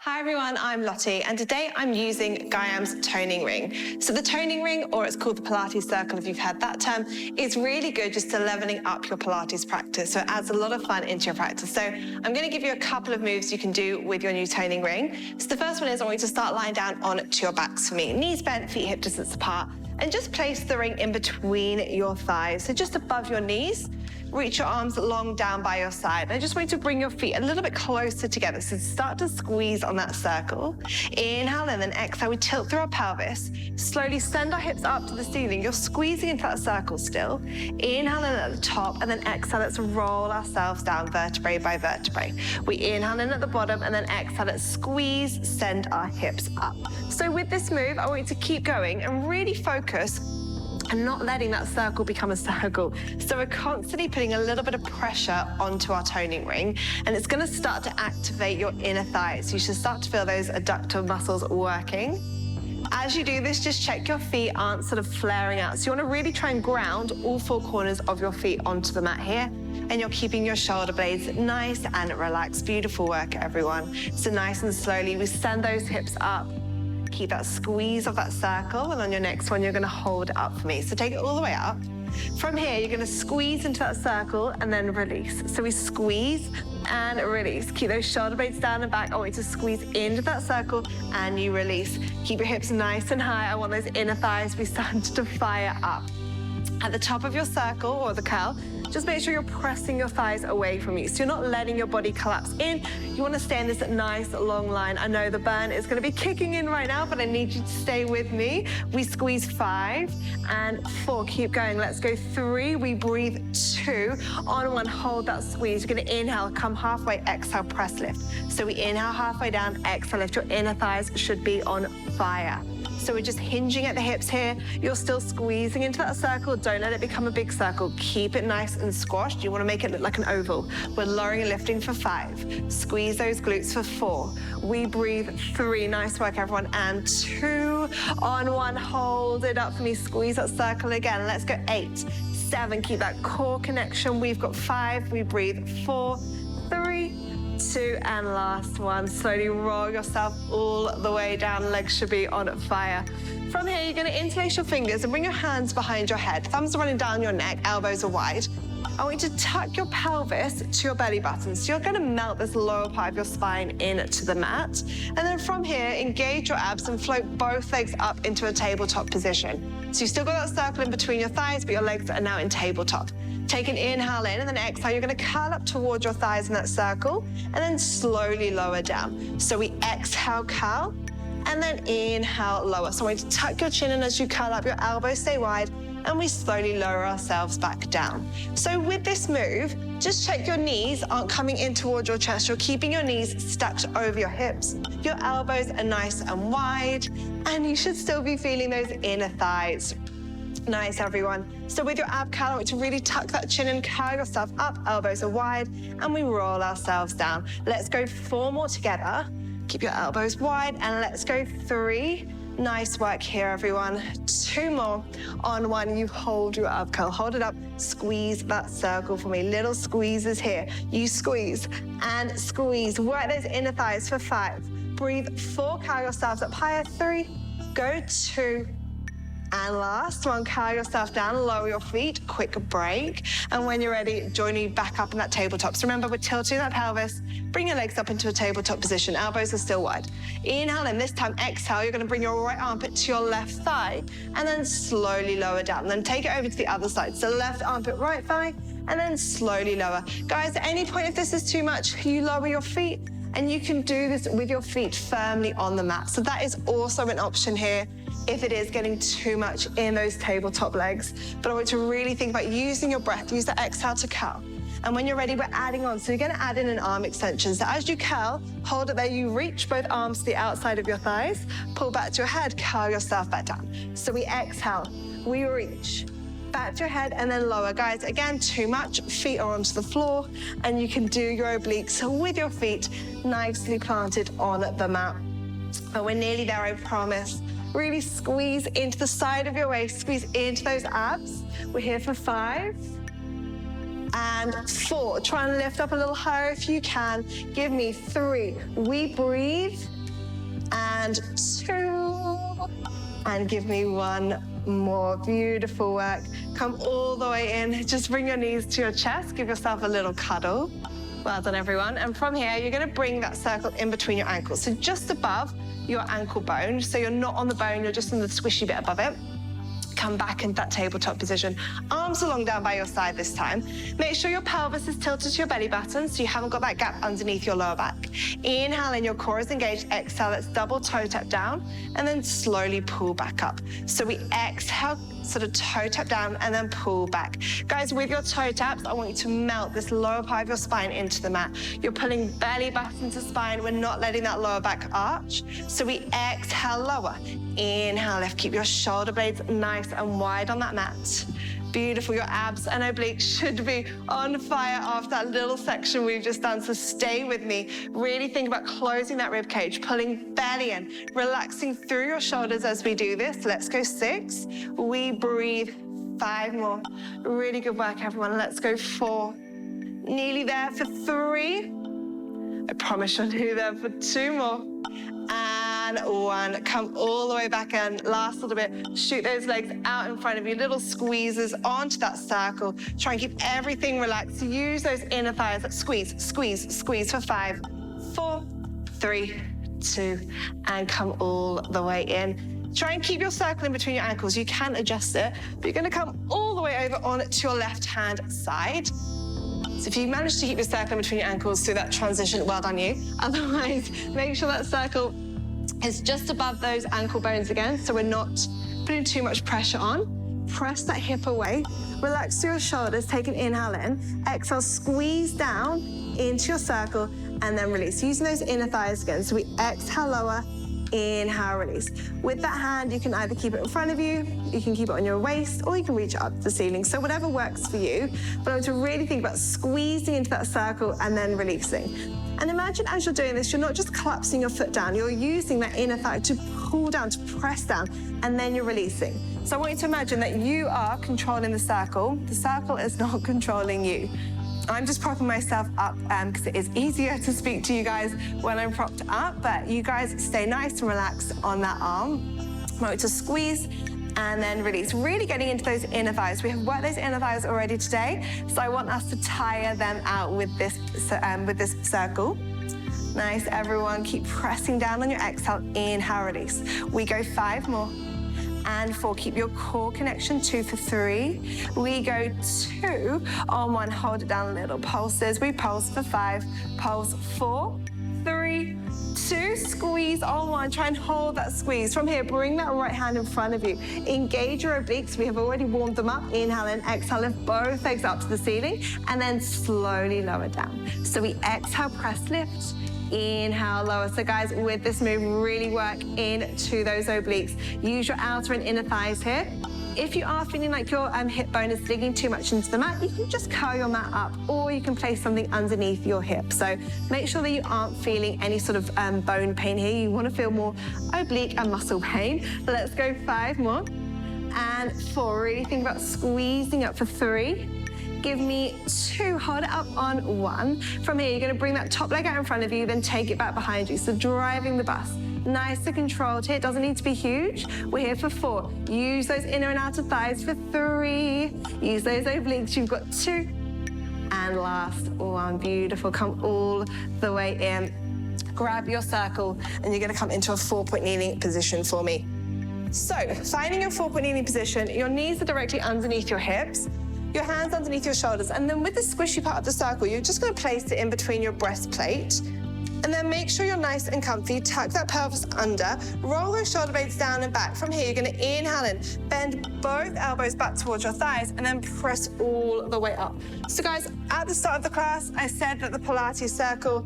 Hi everyone, I'm Lottie, and today I'm using Gaiam's toning ring. So the toning ring, or it's called the Pilates circle if you've heard that term, is really good just to leveling up your Pilates practice. So it adds a lot of fun into your practice. So I'm going to give you a couple of moves you can do with your new toning ring. So the first one is I want you to start lying down onto your backs for me. Knees bent, feet hip distance apart, and just place the ring in between your thighs. So just above your knees. Reach your arms long down by your side. I just want you to bring your feet a little bit closer together. So start to squeeze on that circle. Inhale and then exhale. We tilt through our pelvis. Slowly send our hips up to the ceiling. You're squeezing into that circle still. Inhale in at the top and then exhale. Let's roll ourselves down vertebrae by vertebrae. We inhale in at the bottom and then exhale. Let's squeeze, send our hips up. So with this move, I want you to keep going and really focus and not letting that circle become a circle. So we're constantly putting a little bit of pressure onto our toning ring, and it's gonna start to activate your inner thighs. You should start to feel those adductor muscles working. As you do this, just check your feet aren't sort of flaring out. So you wanna really try and ground all four corners of your feet onto the mat here, and you're keeping your shoulder blades nice and relaxed. Beautiful work, everyone. So nice and slowly, we send those hips up. Keep that squeeze of that circle, and on your next one, you're gonna hold it up for me. So take it all the way up. From here, you're gonna squeeze into that circle and then release. So we squeeze and release. Keep those shoulder blades down and back. I want you to squeeze into that circle and you release. Keep your hips nice and high. I want those inner thighs to be starting to fire up. At the top of your circle or the curl, just make sure you're pressing your thighs away from you. So you're not letting your body collapse in. You want to stay in this nice long line. I know the burn is going to be kicking in right now, but I need you to stay with me. We squeeze 5 and 4. Keep going. Let's go 3. We breathe 2. On 1, hold that squeeze. You're going to inhale, come halfway, exhale, press lift. So we inhale halfway down, exhale, lift. Your inner thighs should be on fire. So we're just hinging at the hips here. You're still squeezing into that circle. Don't let it become a big circle. Keep it nice and squashed. You want to make it look like an oval. We're lowering and lifting for 5. Squeeze those glutes for 4. We breathe 3. Nice work, everyone. And 2. On 1, hold it up for me. Squeeze that circle again. Let's go 8, 7. Keep that core connection. We've got 5. We breathe 4, 3, 2, and last one. Slowly roll yourself all the way down. Legs should be on fire. From here, you're going to interlace your fingers and bring your hands behind your head. Thumbs are running down your neck, elbows are wide. I want you to tuck your pelvis to your belly button. So you're going to melt this lower part of your spine into the mat. And then from here, engage your abs and float both legs up into a tabletop position. So you've still got that circle in between your thighs, but your legs are now in tabletop. Take an inhale in and then exhale. You're going to curl up towards your thighs in that circle and then slowly lower down. So we exhale, curl, and then inhale, lower. So I want you to tuck your chin in as you curl up, your elbows stay wide, and we slowly lower ourselves back down. So with this move, just check your knees aren't coming in towards your chest. You're keeping your knees stacked over your hips. Your elbows are nice and wide, and you should still be feeling those inner thighs. Nice, everyone. So with your ab curl, I want you to really tuck that chin and curl yourself up, elbows are wide, and we roll ourselves down. Let's go 4 more together. Keep your elbows wide, and let's go 3. Nice work here, everyone. 2 more. On 1, you hold your ab curl. Hold it up, squeeze that circle for me. Little squeezes here. You squeeze and squeeze. Work those inner thighs for 5. Breathe 4, curl yourselves up higher. 3, go 2, and last one, curl yourself down, lower your feet, quick break. And when you're ready, join me back up in that tabletop. So remember, we're tilting that pelvis. Bring your legs up into a tabletop position. Elbows are still wide. Inhale, and this time exhale. You're gonna bring your right armpit to your left thigh and then slowly lower down. Then take it over to the other side. So left armpit, right thigh, and then slowly lower. Guys, at any point, if this is too much, you lower your feet, and you can do this with your feet firmly on the mat. So that is also an option here if it is getting too much in those tabletop legs. But I want you to really think about using your breath. Use the exhale to curl. And when you're ready, we're adding on. So you're gonna add in an arm extension. So as you curl, hold it there. You reach both arms to the outside of your thighs, pull back to your head, curl yourself back down. So we exhale, we reach, back to your head and then lower. Guys, again, too much, feet are onto the floor, and you can do your obliques with your feet nicely planted on the mat. But we're nearly there, I promise. Really squeeze into the side of your waist, squeeze into those abs. We're here for 5 and 4. Try and lift up a little higher if you can. Give me 3. We breathe and 2. And give me 1 more. Beautiful work. Come all the way in. Just bring your knees to your chest. Give yourself a little cuddle. Well done, everyone. And from here, you're going to bring that circle in between your ankles. So just above your ankle bone. So you're not on the bone, you're just in the squishy bit above it. Come back into that tabletop position. Arms along down by your side this time. Make sure your pelvis is tilted to your belly button so you haven't got that gap underneath your lower back. Inhale in, your core is engaged. Exhale, let's double toe tap down and then slowly pull back up. So we exhale, sort of toe tap down and then pull back. Guys, with your toe taps, I want you to melt this lower part of your spine into the mat. You're pulling belly button to spine. We're not letting that lower back arch. So we exhale, lower. Inhale, lift. Keep your shoulder blades nice and wide on that mat. Beautiful. Your abs and obliques should be on fire after that little section we've just done. So stay with me. Really think about closing that rib cage, pulling belly in, relaxing through your shoulders as we do this. Let's go 6. We breathe. 5 more. Really good work, everyone. Let's go 4. Nearly there for 3. I promise you'll do there for 2 more. And 1. Come all the way back in. Last little bit. Shoot those legs out in front of you. Little squeezes onto that circle. Try and keep everything relaxed. Use those inner thighs. Squeeze, squeeze, squeeze for 5, 4, 3, 2. And come all the way in. Try and keep your circle in between your ankles. You can adjust it, but you're going to come all the way over onto your left-hand side. So if you manage to keep your circle in between your ankles through that transition, well done you. Otherwise, make sure that circle is just above those ankle bones again, so we're not putting too much pressure on. Press that hip away. Relax through your shoulders. Take an inhale in. Exhale, squeeze down into your circle, and then release. Using those inner thighs again. So we exhale, lower. Inhale, release. With that hand, you can either keep it in front of you, you can keep it on your waist, or you can reach up to the ceiling. So whatever works for you. But I want to really think about squeezing into that circle and then releasing. And imagine as you're doing this, you're not just collapsing your foot down, you're using that inner thigh to pull down, to press down, and then you're releasing. So I want you to imagine that you are controlling the circle is not controlling you. I'm just propping myself up because it is easier to speak to you guys when I'm propped up, but you guys stay nice and relaxed on that arm. I want you to squeeze and then release. Really getting into those inner thighs. We have worked those inner thighs already today, so I want us to tire them out with this circle. Nice, everyone. Keep pressing down on your exhale. Inhale, release. We go 5 more. And 4, keep your core connection. 2 for 3. We go 2 on 1, hold it down, little pulses. We pulse for 5, pulse 4, 3, 2, squeeze on 1. Try and hold that squeeze. From here, bring that right hand in front of you. Engage your obliques. We have already warmed them up. Inhale and exhale, lift both legs up to the ceiling, and then slowly lower down. So we exhale, press, lift. Inhale, lower. So guys, with this move, really work into those obliques. Use your outer and inner thighs here. If you are feeling like your hip bone is digging too much into the mat, you can just curl your mat up, or you can place something underneath your hip. So make sure that you aren't feeling any sort of bone pain here. You want to feel more oblique and muscle pain. Let's go 5 more. And 4, really think about squeezing up for 3. Give me 2, hold it up on 1. From here, you're gonna bring that top leg out in front of you, then take it back behind you. So driving the bus. Nice and controlled here, it doesn't need to be huge. We're here for 4. Use those inner and outer thighs for 3. Use those obliques, you've got 2. And last 1, beautiful. Come all the way in. Grab your circle, and you're gonna come into a 4-point kneeling position for me. So, finding your 4-point kneeling position, your knees are directly underneath your hips. Your hands underneath your shoulders, and then with the squishy part of the circle, you're just gonna place it in between your breastplate. And then make sure you're nice and comfy. Tuck that pelvis under, roll those shoulder blades down and back. From here, you're gonna inhale in, bend both elbows back towards your thighs, and then press all the way up. So guys, at the start of the class, I said that the Pilates circle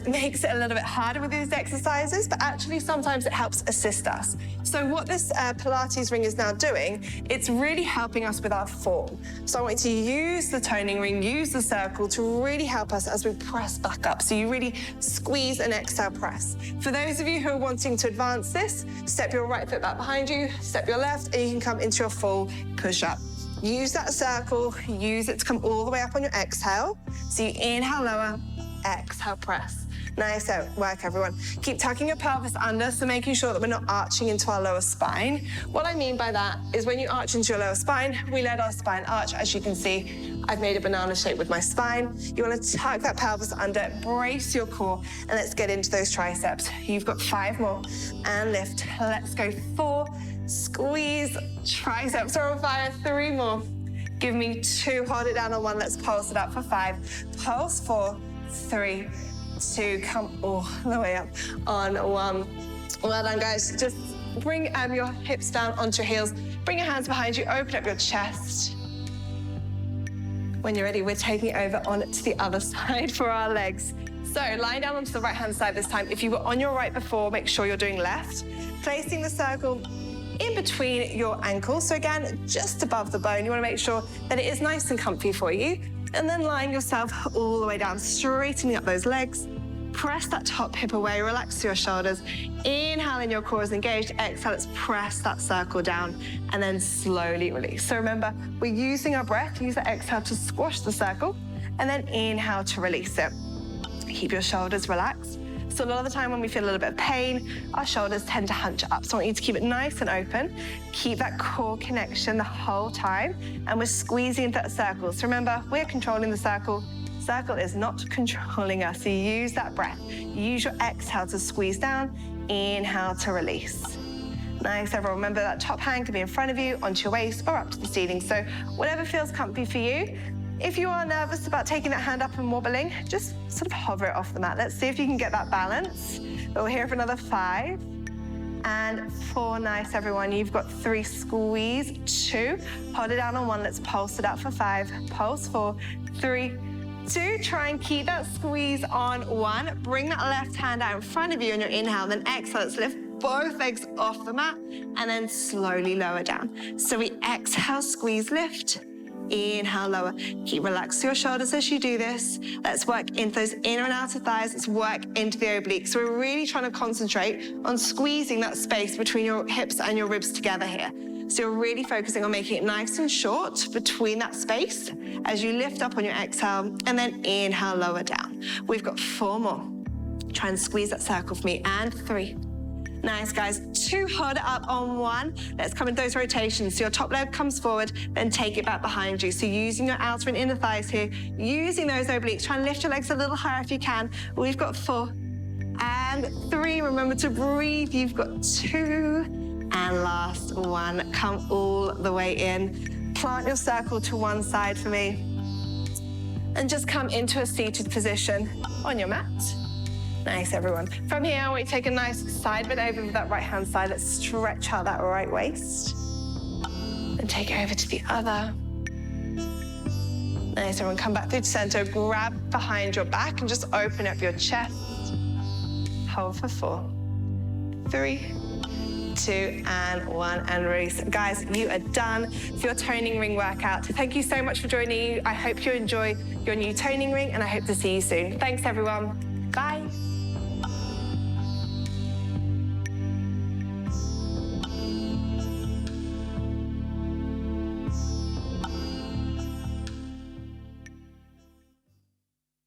makes it a little bit harder with these exercises, but actually sometimes it helps assist us. So what this Pilates ring is now doing, it's really helping us with our form. So I want you to use the toning ring, use the circle to really help us as we press back up. So you really squeeze and exhale, press. For those of you who are wanting to advance this, step your right foot back behind you, step your left, and you can come into your full push-up. Use that circle, use it to come all the way up on your exhale. So you inhale, lower, exhale, press. Nice work, everyone. Keep tucking your pelvis under, so making sure that we're not arching into our lower spine. What I mean by that is when you arch into your lower spine, we let our spine arch. As you can see, I've made a banana shape with my spine. You want to tuck that pelvis under, brace your core, and let's get into those triceps. You've got 5 more, and lift. Let's go 4, squeeze, triceps are on fire, 3 more. Give me 2, hold it down on 1, let's pulse it up for 5. Pulse 4, 3, 2, come all the way up on 1. Well done, guys. Just bring your hips down onto your heels. Bring your hands behind you, open up your chest. When you're ready, we're taking it over on to the other side for our legs. So lying down onto the right-hand side this time. If you were on your right before, make sure you're doing left. Placing the circle in between your ankles. So again, just above the bone. You want to make sure that it is nice and comfy for you. And then lying yourself all the way down, straightening up those legs. Press that top hip away, relax your shoulders. Inhale in your core is engaged. Exhale, let's press that circle down and then slowly release. So remember, we're using our breath. Use the exhale to squash the circle and then inhale to release it. Keep your shoulders relaxed. So a lot of the time when we feel a little bit of pain, our shoulders tend to hunch up. So I want you to keep it nice and open. Keep that core connection the whole time. And we're squeezing into that circle. So remember, we're controlling the circle. Circle is not controlling us. So use that breath. Use your exhale to squeeze down. Inhale to release. Nice, everyone. Remember that top hand can be in front of you, onto your waist, or up to the ceiling. So whatever feels comfy for you. If you are nervous about taking that hand up and wobbling, just sort of hover it off the mat. Let's see if you can get that balance. We're here for another 5 and 4. Nice, everyone. You've got 3, squeeze, 2. Hold it down on 1. Let's pulse it up for 5. Pulse 4, 3, 2. Try and keep that squeeze on 1. Bring that left hand out in front of you on your inhale, then exhale. Let's lift both legs off the mat and then slowly lower down. So we exhale, squeeze, lift. Inhale, lower. Keep relaxing your shoulders as you do this. Let's work into those inner and outer thighs. Let's work into the obliques. So we're really trying to concentrate on squeezing that space between your hips and your ribs together here. So you're really focusing on making it nice and short between that space as you lift up on your exhale and then inhale, lower down. We've got 4 more. Try and squeeze that circle for me. And 3. Nice, guys. 2, hold it up on 1. Let's come into those rotations. So your top leg comes forward, then take it back behind you. So using your outer and inner thighs here, using those obliques. Try and lift your legs a little higher if you can. We've got 4 and 3. Remember to breathe. You've got 2 and last 1. Come all the way in. Plant your circle to one side for me. And just come into a seated position on your mat. Nice, everyone. From here, I want you to take a nice side bend over with that right-hand side. Let's stretch out that right waist. Then take it over to the other. Nice, everyone. Come back through to center. Grab behind your back and just open up your chest. Hold for 4, 3, 2, and 1, and release. Guys, you are done for your toning ring workout. Thank you so much for joining. I hope you enjoy your new toning ring, and I hope to see you soon. Thanks, everyone. Bye.